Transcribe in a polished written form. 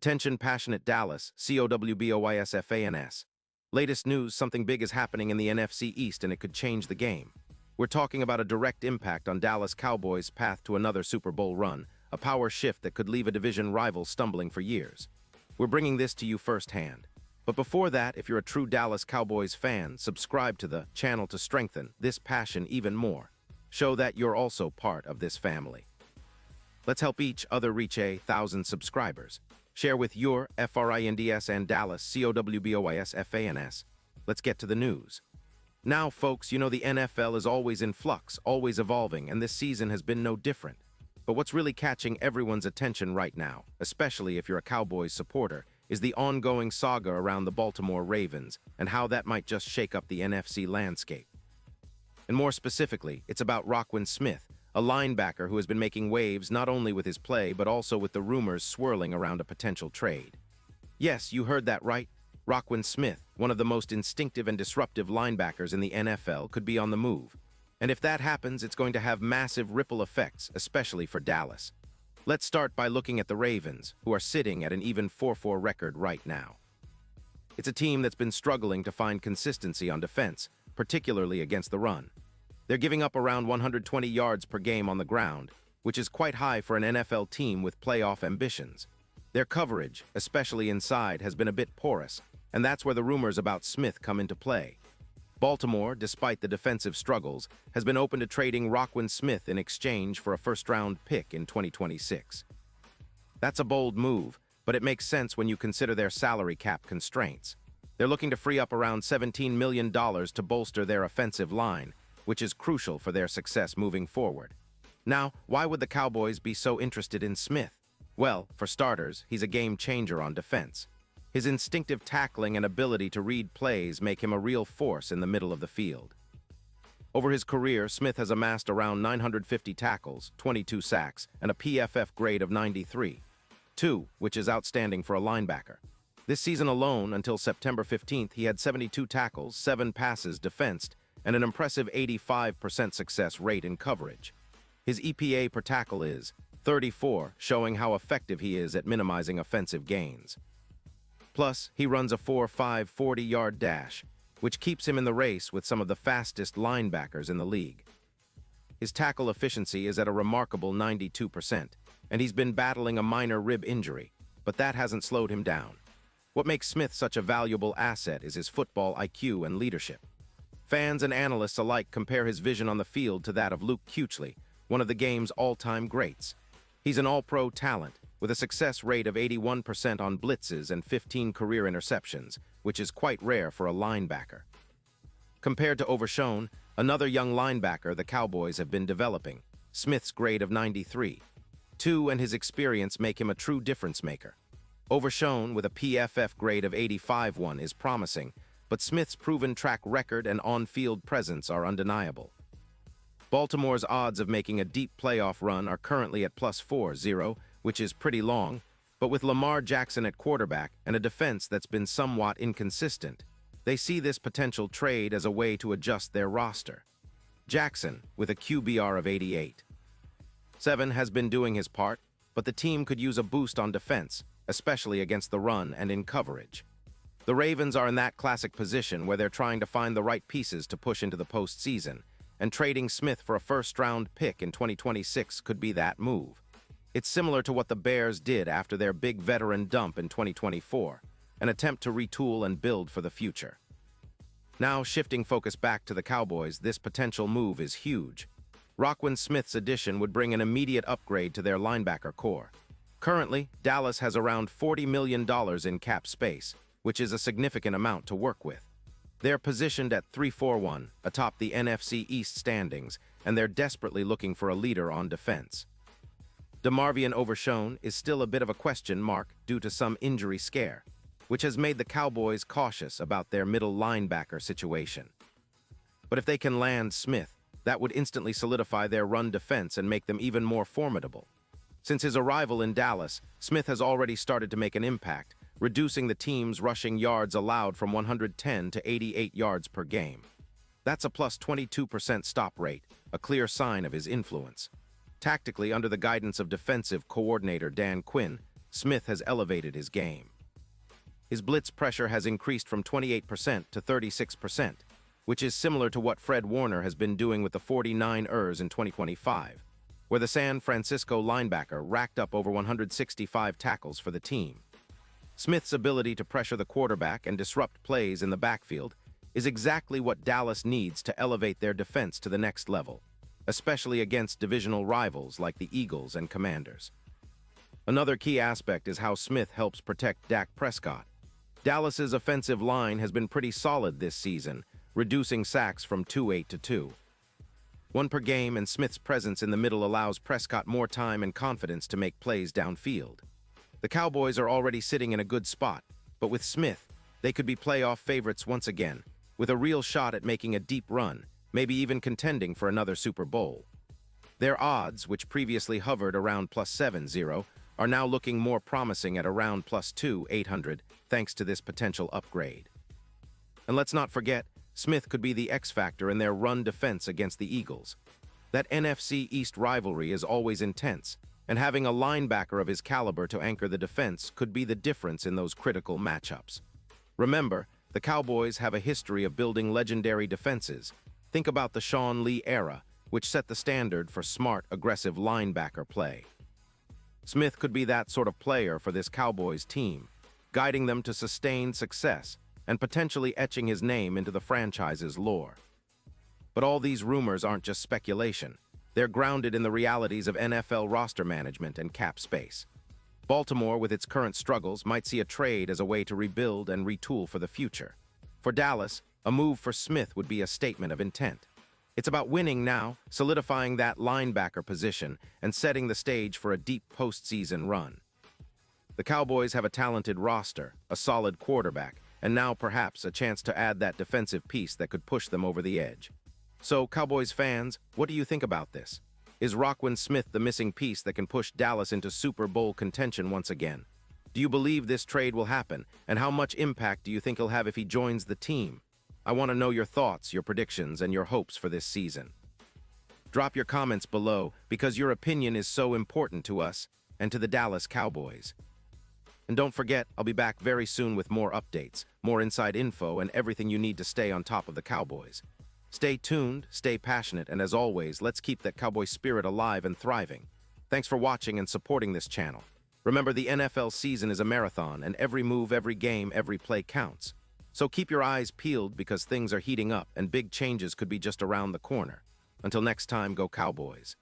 Attention passionate Dallas, Cowboys. Latest news, something big is happening in the NFC East and it could change the game. We're talking about a direct impact on Dallas Cowboys' path to another Super Bowl run, a power shift that could leave a division rival stumbling for years. We're bringing this to you firsthand. But before that, if you're a true Dallas Cowboys fan, subscribe to the channel to strengthen this passion even more. Show that you're also part of this family. Let's help each other reach 1,000 subscribers. Share with your friends and Dallas Cowboys. Let's get to the news. Now, folks, you know the NFL is always in flux, always evolving, and this season has been no different. But what's really catching everyone's attention right now, especially if you're a Cowboys supporter, is the ongoing saga around the Baltimore Ravens and how that might just shake up the NFC landscape. And more specifically, it's about Roquan Smith, a linebacker who has been making waves not only with his play but also with the rumors swirling around a potential trade. Yes, you heard that right. Roquan Smith, one of the most instinctive and disruptive linebackers in the NFL, could be on the move. And if that happens, it's going to have massive ripple effects, especially for Dallas. Let's start by looking at the Ravens, who are sitting at an even 4-4 record right now. It's a team that's been struggling to find consistency on defense, particularly against the run. They're giving up around 120 yards per game on the ground, which is quite high for an NFL team with playoff ambitions. Their coverage, especially inside, has been a bit porous, and that's where the rumors about Smith come into play. Baltimore, despite the defensive struggles, has been open to trading Roquan Smith in exchange for a first-round pick in 2026. That's a bold move, but it makes sense when you consider their salary cap constraints. They're looking to free up around $17 million to bolster their offensive line, which is crucial for their success moving forward. Now, why would the Cowboys be so interested in Smith? Well, for starters, he's a game-changer on defense. His instinctive tackling and ability to read plays make him a real force in the middle of the field. Over his career, Smith has amassed around 950 tackles, 22 sacks, and a PFF grade of 93, which is outstanding for a linebacker. This season alone, until September 15th, he had 72 tackles, 7 passes defensed, and an impressive 85% success rate in coverage. His EPA per tackle is 34, showing how effective he is at minimizing offensive gains. Plus, he runs a 4.5 40-yard dash, which keeps him in the race with some of the fastest linebackers in the league. His tackle efficiency is at a remarkable 92%, and he's been battling a minor rib injury, but that hasn't slowed him down. What makes Smith such a valuable asset is his football IQ and leadership. Fans and analysts alike compare his vision on the field to that of Luke Kuechly, one of the game's all-time greats. He's an all-pro talent, with a success rate of 81% on blitzes and 15 career interceptions, which is quite rare for a linebacker. Compared to Overshown, another young linebacker the Cowboys have been developing, Smith's grade of 93. And his experience make him a true difference maker. Overshown, with a PFF grade of 85 is promising, but Smith's proven track record and on-field presence are undeniable. Baltimore's odds of making a deep playoff run are currently at +4-0, which is pretty long, but with Lamar Jackson at quarterback and a defense that's been somewhat inconsistent, they see this potential trade as a way to adjust their roster. Jackson, with a QBR of 88. 7 has been doing his part, but the team could use a boost on defense, especially against the run and in coverage. The Ravens are in that classic position where they're trying to find the right pieces to push into the postseason, and trading Smith for a first-round pick in 2026 could be that move. It's similar to what the Bears did after their big veteran dump in 2024, an attempt to retool and build for the future. Now, shifting focus back to the Cowboys, this potential move is huge. Roquan Smith's addition would bring an immediate upgrade to their linebacker core. Currently, Dallas has around $40 million in cap space, which is a significant amount to work with. They're positioned at 3-4-1, atop the NFC East standings, and they're desperately looking for a leader on defense. DeMarvion Overshown is still a bit of a question mark due to some injury scare, which has made the Cowboys cautious about their middle linebacker situation. But if they can land Smith, that would instantly solidify their run defense and make them even more formidable. Since his arrival in Dallas, Smith has already started to make an impact, reducing the team's rushing yards allowed from 110 to 88 yards per game. That's a plus 22% stop rate, a clear sign of his influence. Tactically, under the guidance of defensive coordinator Dan Quinn, Smith has elevated his game. His blitz pressure has increased from 28% to 36%, which is similar to what Fred Warner has been doing with the 49ers in 2025, where the San Francisco linebacker racked up over 165 tackles for the team. Smith's ability to pressure the quarterback and disrupt plays in the backfield is exactly what Dallas needs to elevate their defense to the next level, especially against divisional rivals like the Eagles and Commanders. Another key aspect is how Smith helps protect Dak Prescott. Dallas's offensive line has been pretty solid this season, reducing sacks from 2-8 to 2. One per game, and Smith's presence in the middle allows Prescott more time and confidence to make plays downfield. The Cowboys are already sitting in a good spot, but with Smith, they could be playoff favorites once again, with a real shot at making a deep run, maybe even contending for another Super Bowl. Their odds, which previously hovered around +7-0, are now looking more promising at around +2-800, thanks to this potential upgrade. And let's not forget, Smith could be the X-factor in their run defense against the Eagles. That NFC East rivalry is always intense, and having a linebacker of his caliber to anchor the defense could be the difference in those critical matchups. Remember, the Cowboys have a history of building legendary defenses. Think about the Sean Lee era, which set the standard for smart, aggressive linebacker play. Smith could be that sort of player for this Cowboys team, guiding them to sustained success and potentially etching his name into the franchise's lore. But all these rumors aren't just speculation. They're grounded in the realities of NFL roster management and cap space. Baltimore, with its current struggles, might see a trade as a way to rebuild and retool for the future. For Dallas, a move for Smith would be a statement of intent. It's about winning now, solidifying that linebacker position, and setting the stage for a deep postseason run. The Cowboys have a talented roster, a solid quarterback, and now perhaps a chance to add that defensive piece that could push them over the edge. So, Cowboys fans, what do you think about this? Is Roquan Smith the missing piece that can push Dallas into Super Bowl contention once again? Do you believe this trade will happen, and how much impact do you think he'll have if he joins the team? I want to know your thoughts, your predictions, and your hopes for this season. Drop your comments below, because your opinion is so important to us and to the Dallas Cowboys. And don't forget, I'll be back very soon with more updates, more inside info, and everything you need to stay on top of the Cowboys. Stay tuned, stay passionate, and as always, let's keep that Cowboy spirit alive and thriving. Thanks for watching and supporting this channel. Remember, the NFL season is a marathon, and every move, every game, every play counts. So keep your eyes peeled, because things are heating up and big changes could be just around the corner. Until next time, go Cowboys.